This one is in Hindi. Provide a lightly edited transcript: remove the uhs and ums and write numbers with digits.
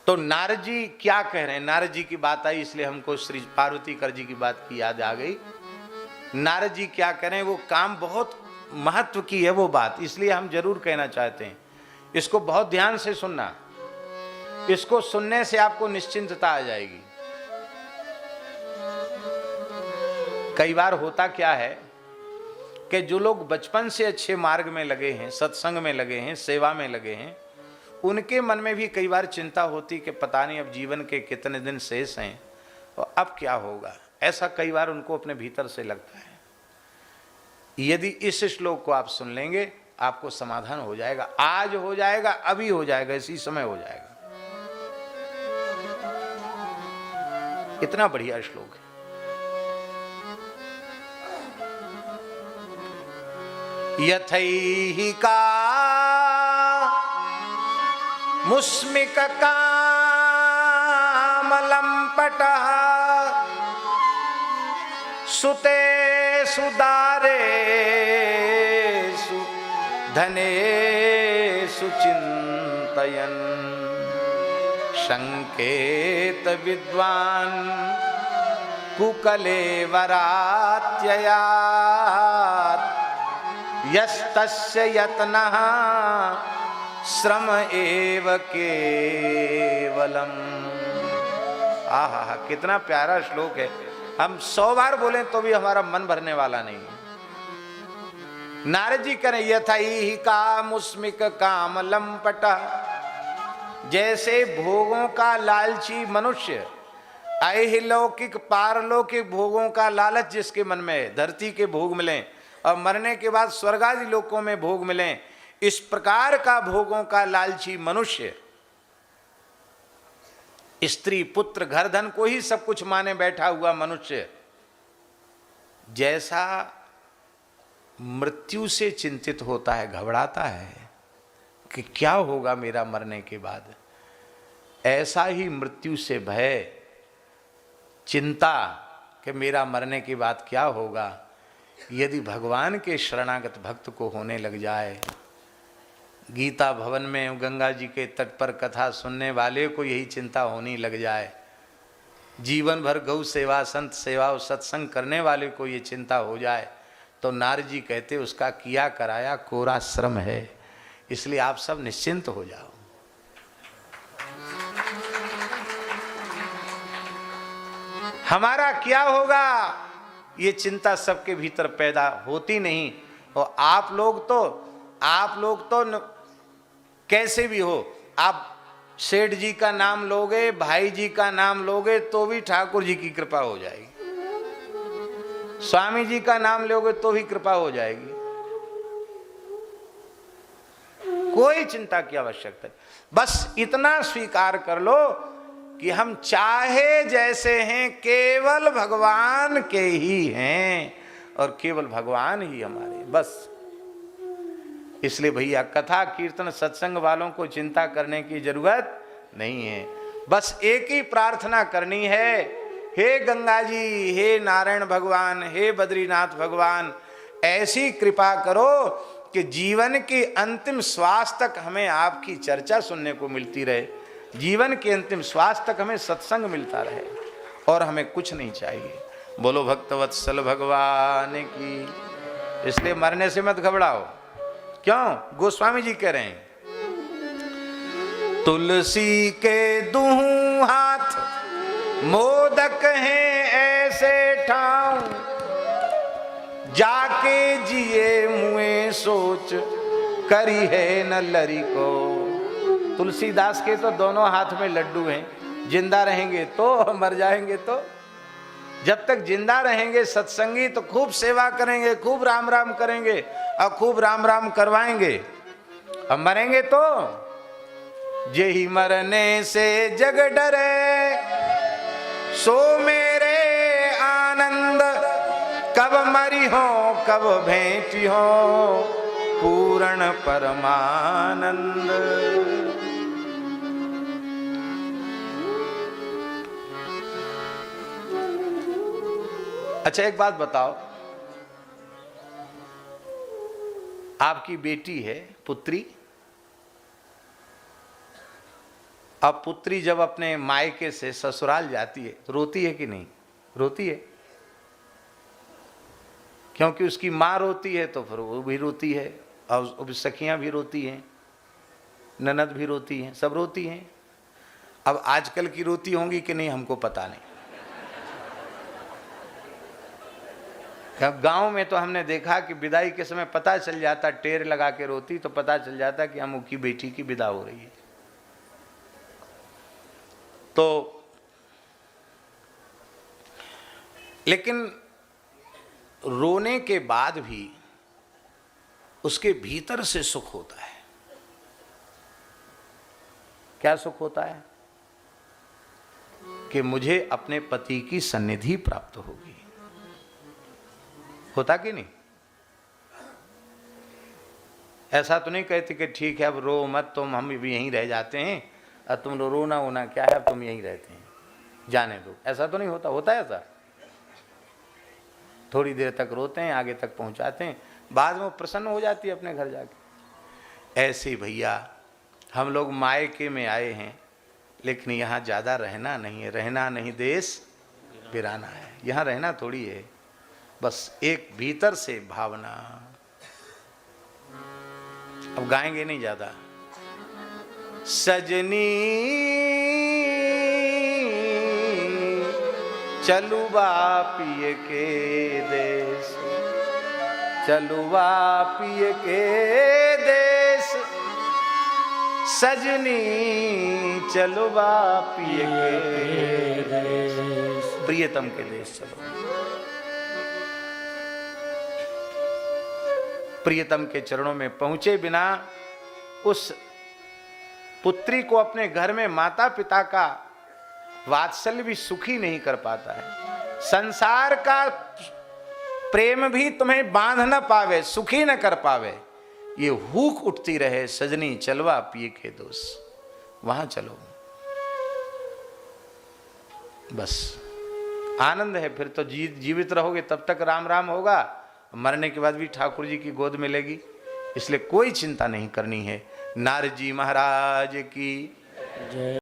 तो नारद जी क्या कह रहे हैं, नारद जी की बात आई इसलिए हमको श्री पार्वती कर जी की बात की याद आ गई। नारद जी क्या कह रहे हैं, वो काम बहुत महत्व की है वो बात, इसलिए हम जरूर कहना चाहते हैं। इसको बहुत ध्यान से सुनना, इसको सुनने से आपको निश्चिंतता आ जाएगी। कई बार होता क्या है कि जो लोग बचपन से अच्छे मार्ग में लगे हैं, सत्संग में लगे हैं, सेवा में लगे हैं, उनके मन में भी कई बार चिंता होती कि पता नहीं अब जीवन के कितने दिन शेष हैं और अब क्या होगा। ऐसा कई बार उनको अपने भीतर से लगता है। यदि इस श्लोक को आप सुन लेंगे आपको समाधान हो जाएगा, आज हो जाएगा, अभी हो जाएगा, इसी समय हो जाएगा। इतना बढ़िया श्लोक है। यथैहिका मुस्मिक कामलंपटः सुतेषु दारेषु धनेषु चिन्तयन् संकेत विद्वान् कुकलेवरात्ययात् यस्तस्य यत्नः श्रम एव केवलम। आहा, कितना प्यारा श्लोक है। हम 100 बार बोलें तो भी हमारा मन भरने वाला नहीं। नारद जी करें यथैहिका मुस्मिक काम लंपट, जैसे भोगों का लालची मनुष्य, ऐहिलौकिक पारलौकिक भोगों का लालच जिसके मन में है, धरती के भोग मिलें और मरने के बाद स्वर्ग आदि लोकों में भोग मिलें, इस प्रकार का भोगों का लालची मनुष्य, स्त्री पुत्र घर धन को ही सब कुछ माने बैठा हुआ मनुष्य, जैसा मृत्यु से चिंतित होता है, घबराता है कि क्या होगा मेरा मरने के बाद, ऐसा ही मृत्यु से भय, चिंता कि मेरा मरने के बाद क्या होगा, यदि भगवान के शरणागत भक्त को होने लग जाए। गीता भवन में गंगा जी के तट पर कथा सुनने वाले को यही चिंता होने लग जाए, जीवन भर गौ सेवा संत सेवा और सत्संग करने वाले को ये चिंता हो जाए, तो नारद जी कहते उसका किया कराया कोरा श्रम है। इसलिए आप सब निश्चिंत हो जाओ। हमारा क्या होगा ये चिंता सबके भीतर पैदा होती नहीं। और आप लोग तो कैसे भी हो, आप सेठ जी का नाम लोगे, भाई जी का नाम लोगे तो भी ठाकुर जी की कृपा हो जाएगी, स्वामी जी का नाम लोगे तो भी कृपा हो जाएगी। कोई चिंता की आवश्यकता नहीं, बस इतना स्वीकार कर लो कि हम चाहे जैसे हैं केवल भगवान के ही हैं और केवल भगवान ही हमारे, बस। इसलिए भैया कथा कीर्तन सत्संग वालों को चिंता करने की जरूरत नहीं है, बस एक ही प्रार्थना करनी है, हे गंगा जी, हे नारायण भगवान, हे बद्रीनाथ भगवान, ऐसी कृपा करो कि जीवन के अंतिम श्वास तक हमें आपकी चर्चा सुनने को मिलती रहे, जीवन के अंतिम श्वास तक हमें सत्संग मिलता रहे और हमें कुछ नहीं चाहिए। बोलो भक्तवत्सल भगवान की। इसलिए मरने से मत घबराओ। क्यों? गोस्वामी जी कह रहे हैं, तुलसी के दूं हाथ मोदक हैं ऐसे ठाऊं, जाके जिए मुए सोच करी है न लरी को। तुलसीदास के तो दोनों हाथ में लड्डू हैं, जिंदा रहेंगे तो, मर जाएंगे तो। जब तक जिंदा रहेंगे सत्संगी तो खूब सेवा करेंगे, खूब राम राम करेंगे और खूब राम राम करवाएंगे। अब मरेंगे तो यही मरने से जग डरे, सो मेरे आनंद, कब मरी हो कब भेंटी हो पूर्ण परमानंद। अच्छा एक बात बताओ, आपकी बेटी है, पुत्री, अब पुत्री जब अपने मायके से ससुराल जाती है तो रोती है कि नहीं? रोती है, क्योंकि उसकी माँ रोती है तो फिर वो भी रोती है, और सखियां भी रोती हैं, ननद भी रोती हैं, सब रोती हैं। अब आजकल की रोती होंगी कि नहीं हमको पता नहीं। गांव में तो हमने देखा कि विदाई के समय पता चल जाता, टेर लगा के रोती तो पता चल जाता कि अमुक की बेटी की विदा हो रही है। तो लेकिन रोने के बाद भी उसके भीतर से सुख होता है। क्या सुख होता है? कि मुझे अपने पति की सन्निधि प्राप्त होगी। होता कि नहीं? ऐसा तो नहीं कहती कि ठीक है अब रो मत तुम, हम भी यहीं रह जाते हैं, और तुम रोना होना क्या है, अब तुम यहीं रहते हैं, जाने दो। ऐसा तो नहीं होता? होता है ऐसा? थोड़ी देर तक रोते हैं, आगे तक पहुंचाते हैं, बाद में प्रसन्न हो जाती है अपने घर जाके। ऐसे भैया हम लोग मायके में आए हैं, लेकिन यहाँ ज़्यादा रहना नहीं है। रहना नहीं देश बिराना है, यहाँ रहना थोड़ी है, बस एक भीतर से भावना। अब गाएंगे नहीं ज़्यादा। सजनी चलुआ पिय के देश, चलुआ पिय के देश, सजनी चलुआ पिय के देश, प्रियतम के देश चलो। प्रियतम के चरणों में पहुंचे बिना उस पुत्री को अपने घर में माता पिता का वात्सल्य भी सुखी नहीं कर पाता है। संसार का प्रेम भी तुम्हें बांध न पावे, सुखी न कर पावे, ये हुक उठती रहे, सजनी चलवा पिए के दोष, वहां चलो, बस आनंद है। फिर तो जीवित रहोगे तब तक राम राम होगा, मरने के बाद भी ठाकुर जी की गोद मिलेगी, इसलिए कोई चिंता नहीं करनी है। नारद जी महाराज की जय।